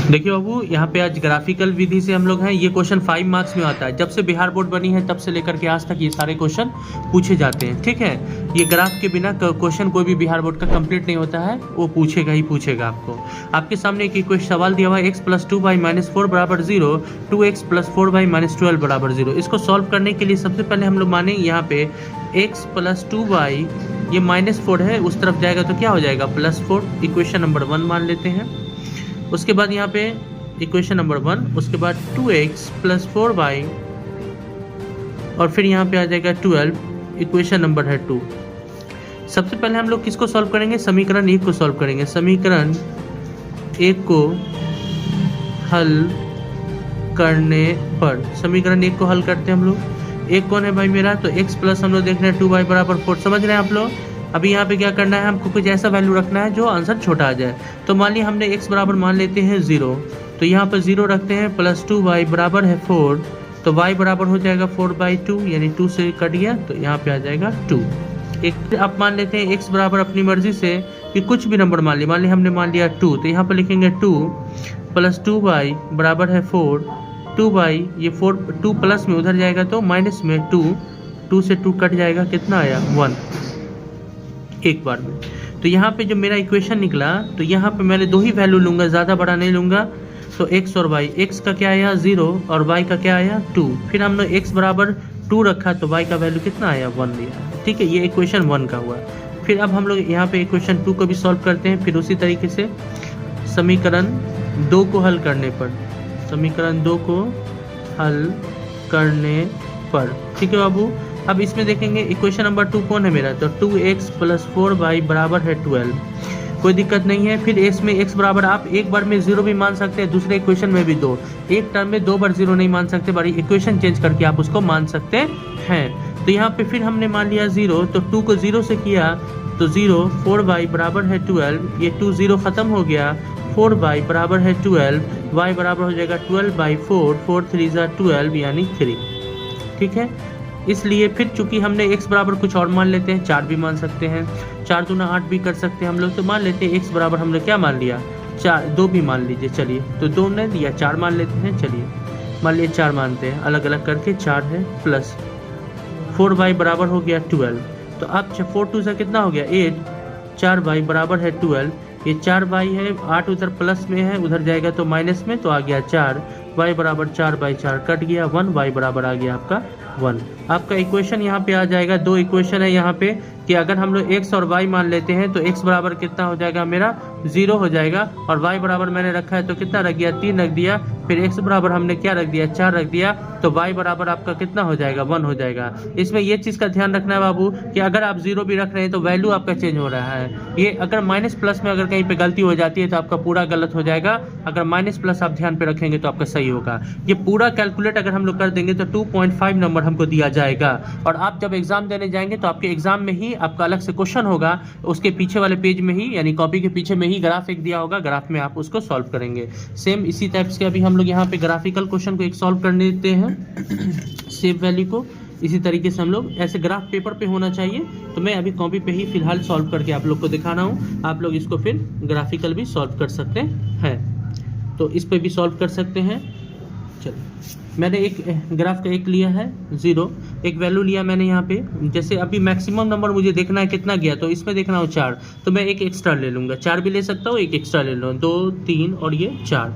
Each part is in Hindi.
देखिए बाबू, यहाँ पे आज ग्राफिकल विधि से हम लोग हैं। ये क्वेश्चन 5 मार्क्स में आता है। जब से बिहार बोर्ड बनी है तब से लेकर के आज तक ये सारे क्वेश्चन पूछे जाते हैं। ठीक है, ये ग्राफ के बिना क्वेश्चन कोई भी बिहार बोर्ड का कंप्लीट नहीं होता है, वो पूछेगा ही पूछेगा आपको। आपके सामने एक क्वेश्चन सवाल दिया हुआ है, x+2y-4 बराबर 0, 2x+4y-12 बराबर 0। इसको सॉल्व करने के लिए सबसे पहले हम लोग माने यहाँ पे x+2y, ये -4 है, उस तरफ जाएगा तो क्या हो जाएगा +4। इक्वेशन नंबर 1 मान लेते हैं। उसके बाद यहाँ पे इक्वेशन नंबर 1, उसके बाद 2x+4y और फिर यहाँ पे आ जाएगा 12, इक्वेशन नंबर है 2। सबसे पहले हम लोग किसको सॉल्व करेंगे, समीकरण 1 को सॉल्व करेंगे। समीकरण 1 को हल करने पर, समीकरण 1 को हल करते हैं हम लोग। एक कौन है भाई मेरा, तो x प्लस हम लोग देख रहे हैं 2y बराबर 4, समझ रहे हैं आप लोग। अभी यहाँ पे क्या करना है, हमको कुछ ऐसा वैल्यू रखना है जो आंसर छोटा आ जाए। तो मान लिया हमने x बराबर मान लेते हैं 0, तो यहाँ पर 0 रखते हैं, +2y बराबर है 4, तो y बराबर हो जाएगा 4/2, यानी 2 से कट गया तो यहाँ पे आ जाएगा 2। एक आप मान लेते हैं x बराबर अपनी मर्जी से कि कुछ भी नंबर मान लिया हमने मान लिया 2, तो यहाँ पर लिखेंगे 2 + 2y बराबर है 4, 2y ये 4 2 प्लस में उधर जाएगा तो माइनस में 2 से 2 कट जाएगा, कितना आया 1 एक बार में। तो यहाँ पे जो मेरा इक्वेशन निकला, तो यहाँ पे मैंने 2 ही वैल्यू लूँगा, ज़्यादा बड़ा नहीं लूँगा। तो x और y, x का क्या आया 0 और y का क्या आया 2। फिर हमने x बराबर 2 रखा तो y का वैल्यू कितना आया 1 लिया। ठीक है, ये इक्वेशन 1 का हुआ। फिर अब हम लोग यहाँ पे इक्वेशन 2 को भी सॉल्व करते हैं। फिर उसी तरीके से समीकरण 2 को हल करने पर, समीकरण 2 को हल करने पर, ठीक है बाबू। अब इसमें देखेंगे इक्वेशन नंबर 2 कौन है मेरा, तो 2x+4y बराबर है 12, कोई दिक्कत नहीं है। फिर इसमें x बराबर आप एक बार में 0 भी मान सकते हैं, दूसरे इक्वेशन में भी 2, एक टर्म में 2 बार 0 नहीं मान सकते, बड़ी इक्वेशन चेंज करके आप उसको मान सकते हैं। तो यहाँ पे फिर हमने मान लिया 0, तो 2 को 0 से किया तो 0, 4y बराबर है 12, ये 2 0 ख़त्म हो गया, 4y बराबर है 12, y बराबर हो जाएगा 12/4, 4 3 12 यानी 3। ठीक है, इसलिए फिर चूंकि हमने x बराबर कुछ और मान लेते हैं, 4 भी मान सकते हैं, 4 दूना 8 भी कर सकते हैं हम लोग। तो मान लेते हैं x बराबर हमने क्या मान लिया 4, 2 भी मान लीजिए, चलिए तो 2 ने दिया 4 मान लेते हैं, चलिए मान लिए 4 मानते हैं, अलग अलग करके 4 है, प्लस 4y बराबर हो गया 12। तो अब 4 2 से कितना हो गया 8, 4y बराबर है 12, ये 4y है, 8 उधर प्लस में है, उधर जाएगा तो माइनस में, तो आ गया 4, y बराबर 4/4 कट गया 1, y बराबर आ गया आपका 1। आपका इक्वेशन यहाँ पे आ जाएगा, 2 इक्वेशन है यहाँ पे कि अगर हम लोग x और y मान लेते हैं तो x बराबर कितना हो जाएगा मेरा 0 हो जाएगा, और y बराबर मैंने रखा है तो कितना रख दिया 3 रख दिया, फिर x बराबर हमने क्या रख दिया 4 रख दिया, तो y बराबर आपका कितना हो जाएगा 1 हो जाएगा। इसमें ये चीज़ का ध्यान रखना है बाबू कि अगर आप 0 भी रख रहे हैं तो वैल्यू आपका चेंज हो रहा है। ये अगर माइनस प्लस में अगर कहीं पे गलती हो जाती है तो आपका पूरा गलत हो जाएगा, अगर माइनस प्लस आप ध्यान पे रखेंगे तो आपका सही होगा। ये पूरा कैलकुलेट अगर हम लोग कर देंगे तो 2.5 नंबर हमको दिया जाएगा, और आप जब एग्जाम देने जाएंगे तो आपके एग्जाम में ही आपका अलग से क्वेश्चन होगा, उसके पीछे वाले पेज में ही यानी कॉपी के पीछे में ही ग्राफ एक दिया होगा, ग्राफ में आप उसको सॉल्व करेंगे। सेम इसी टाइप से अभी हम लोग यहाँ पे ग्राफिकल क्वेश्चन को एक सॉल्व करने देते हैं, सेम वैल्यू को इसी तरीके से हम लोग ऐसे ग्राफ पेपर पे होना चाहिए। तो मैं अभी कॉपी पे ही फिलहाल सॉल्व करके आप लोग को दिखा रहा हूँ, आप लोग इसको फिर ग्राफिकल भी सॉल्व कर सकते हैं, तो इस पे भी सॉल्व कर सकते हैं। चलिए, मैंने एक ग्राफ का एक लिया है 0, एक वैल्यू लिया मैंने यहाँ पे, जैसे अभी मैक्सिमम नंबर मुझे देखना है कितना गया, तो इसमें देखना हो 4, तो मैं एक एक्स्ट्रा ले लूँगा, 4 भी ले सकता हूँ, एक एक्स्ट्रा ले लूँ, 2 3 और ये 4,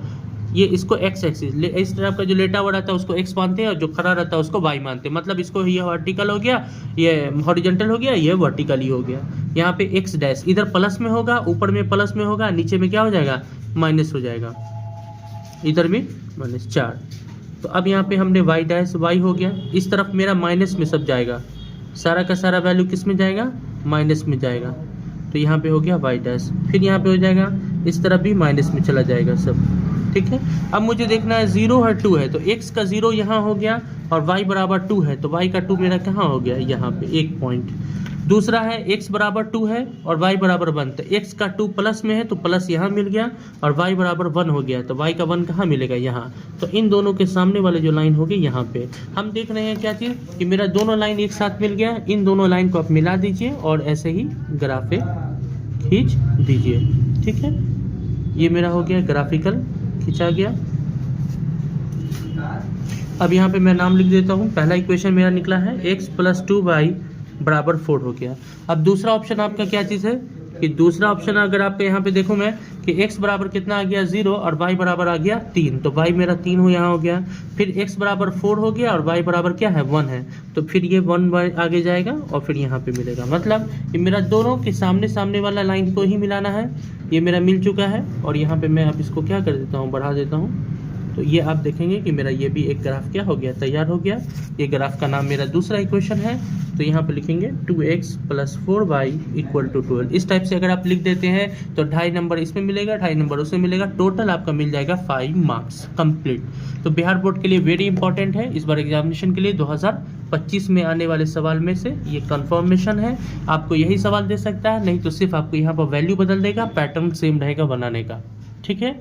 ये इसको x एक्सिस, इस तरफ का जो लेटा हुआ रहता है उसको x मानते हैं और जो खड़ा रहता है उसको y मानते हैं। मतलब इसको ये वर्टिकल हो गया, ये हॉरिजॉन्टल हो गया, ये वर्टिकल ही हो गया। यहाँ पे x डैश इधर प्लस में होगा, ऊपर में प्लस में होगा, नीचे में क्या हो जाएगा माइनस हो जाएगा, इधर में -4। तो अब यहाँ पे हमने y डैश y हो गया, इस तरफ मेरा माइनस में सब जाएगा, सारा का सारा वैल्यू किस में जाएगा माइनस में जाएगा, तो यहाँ पे हो गया y डैश। फिर यहाँ पे हो जाएगा इस तरफ भी माइनस में चला जाएगा सब। ठीक है, अब मुझे देखना है 0 और 2 है, तो x का 0 यहाँ हो गया और y बराबर 2 है, तो y का 2 मेरा कहाँ हो गया यहाँ पे 1 पॉइंट। दूसरा है x बराबर 2 है और y बराबर 1, तो x का 2 प्लस में है तो प्लस यहाँ मिल गया, और y बराबर 1 हो गया, तो y का 1 कहाँ मिलेगा यहाँ, तो इन दोनों के सामने वाले जो लाइन होगी यहाँ पे हम देख रहे हैं क्या चीज़ कि मेरा दोनों लाइन एक साथ मिल गया। इन दोनों लाइन को आप मिला दीजिए और ऐसे ही ग्राफे खींच दीजिए। ठीक है, ये मेरा हो गया ग्राफिकल खींचा गया। अब यहाँ पे मैं नाम लिख देता हूँ। पहला इक्वेशन मेरा निकला है x + 2y बराबर 4 हो गया। अब दूसरा ऑप्शन आपका क्या चीज़ है कि दूसरा ऑप्शन अगर आप यहाँ पे देखो मैं कि x बराबर कितना आ गया 0 और y बराबर आ गया 3, तो y मेरा 3 हो यहाँ हो गया। फिर x बराबर 4 हो गया और y बराबर क्या है 1 है, तो फिर ये 1 आगे जाएगा और फिर यहाँ पे मिलेगा। मतलब ये मेरा दोनों के सामने सामने वाला लाइन को ही मिलाना है। ये मेरा मिल चुका है और यहाँ पे मैं अब इसको क्या कर देता हूँ, बढ़ा देता हूँ। तो ये आप देखेंगे कि मेरा ये भी एक ग्राफ क्या हो गया, तैयार हो गया। ये ग्राफ का नाम मेरा दूसरा इक्वेशन है। तो यहाँ पे लिखेंगे 2x + 4y = 12। इस टाइप से अगर आप लिख देते हैं तो 2.5 नंबर इसमें मिलेगा, 2.5 नंबर उसमें मिलेगा, टोटल आपका मिल जाएगा 5 मार्क्स कंप्लीट। तो बिहार बोर्ड के लिए वेरी इंपॉर्टेंट है इस बार एग्जामिनेशन के लिए 2025 में आने वाले सवाल में से ये कंफर्मेशन है। आपको यही सवाल दे सकता है, नहीं तो सिर्फ आपको यहाँ पर वैल्यू बदल देगा, पैटर्न सेम रहेगा बनाने का। ठीक है,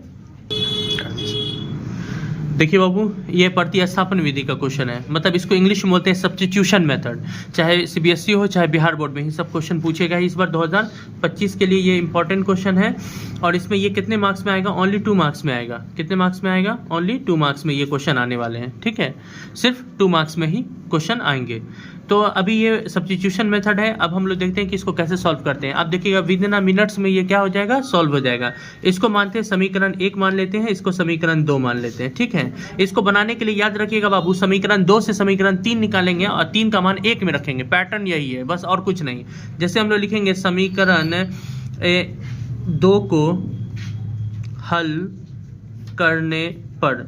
देखिए बाबू, ये प्रतिस्थापन विधि का क्वेश्चन है। मतलब इसको इंग्लिश में बोलते हैं सब्स्टिट्यूशन मेथड। चाहे सीबीएसई हो चाहे बिहार बोर्ड में, ही सब क्वेश्चन पूछेगा इस बार 2025 के लिए। ये इंपॉर्टेंट क्वेश्चन है और इसमें ये कितने मार्क्स में आएगा, ओनली 2 मार्क्स में आएगा। कितने मार्क्स में आएगा, ओनली 2 मार्क्स में ये क्वेश्चन आने वाले हैं। ठीक है, सिर्फ 2 मार्क्स में ही क्वेश्चन आएंगे। तो अभी ये सब्स्टिट्यूशन मेथड है। अब हम लोग देखते हैं कि इसको कैसे सॉल्व करते हैं। अब देखिएगा विदिन अ मिनट्स में ये क्या हो जाएगा, सॉल्व हो जाएगा। इसको मानते हैं समीकरण 1 मान लेते हैं, इसको समीकरण 2 मान लेते हैं। ठीक है, इसको बनाने के लिए याद रखिएगा बाबू, समीकरण 2 से समीकरण 3 निकालेंगे और 3 का मान 1 में रखेंगे। पैटर्न यही है बस, और कुछ नहीं। जैसे हम लोग लिखेंगे समीकरण 2 को हल करने पर,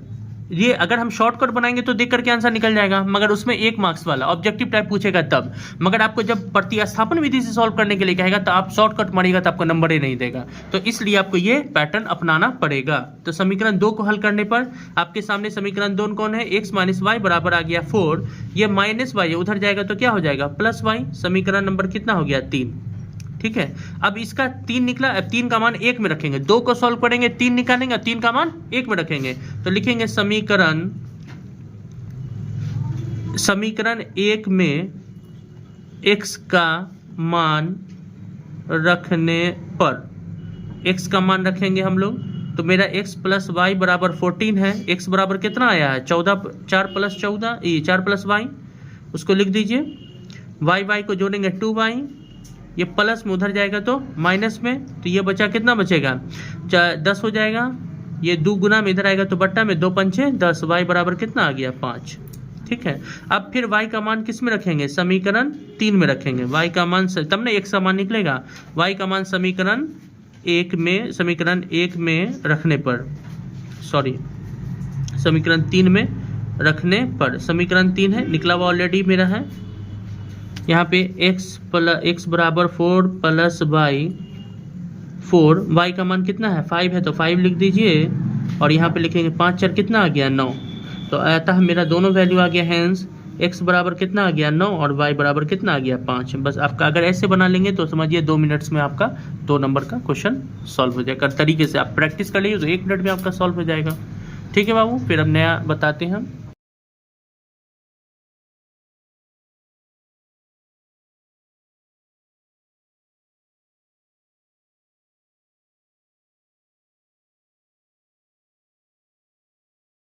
ये अगर हम शॉर्टकट बनाएंगे तो देख करके आंसर निकल जाएगा, मगर उसमें 1 मार्क्स वाला ऑब्जेक्टिव टाइप पूछेगा तब। मगर आपको जब प्रतिस्थापन विधि से सॉल्व करने के लिए कहेगा तो आप शॉर्टकट मारिएगा तो आपको नंबर ही नहीं देगा। तो इसलिए आपको ये पैटर्न अपनाना पड़ेगा। तो समीकरण 2 को हल करने पर आपके सामने समीकरण 2 कौन है, x - y बराबर आ गया 4। ये -y उधर जाएगा तो क्या हो जाएगा, +y। समीकरण नंबर कितना हो गया, 3। ठीक है, अब इसका 3 निकला। अब 3 का मान 1 में रखेंगे, 2 को सॉल्व करेंगे, 3 निकालेंगे, 3 का मान 1 में रखेंगे। तो लिखेंगे समीकरण 1 में x का मान रखने पर, x का मान रखेंगे हम लोग, तो मेरा x + y बराबर 14 है। x बराबर कितना आया है, 14, 4 + 14, ये 4 + y, उसको लिख दीजिए। y को जोड़ेंगे 2y, ये प्लस में उधर जाएगा तो माइनस में, तो ये बचा कितना बचेगा, 10 हो जाएगा। ये 2 गुना में इधर आएगा तो बट्टा में 2 पंचे 10, y बराबर कितना आ गया, 5। ठीक है, अब फिर y का मान किस में रखेंगे, समीकरण 3 में रखेंगे। y का मान तब ना x का मान निकलेगा। y का मान समीकरण 1 में रखने पर, समीकरण 3 में रखने पर, समीकरण 3 है निकला हुआ ऑलरेडी मेरा है। यहाँ पे x बराबर 4 + y 4, y का मान कितना है, 5 है तो 5 लिख दीजिए। और यहाँ पे लिखेंगे 5 4 कितना आ गया, 9। तो अतः मेरा दोनों वैल्यू आ गया, हैंस x बराबर कितना आ गया, 9, और y बराबर कितना आ गया, 5। बस आपका अगर ऐसे बना लेंगे तो समझिए 2 मिनट्स में आपका 2 नंबर का क्वेश्चन सॉल्व हो जाएगा। तरीके से आप प्रैक्टिस कर लीजिए तो 1 मिनट में आपका सॉल्व हो जाएगा। ठीक है बाबू, फिर अब नया बताते हैं हम।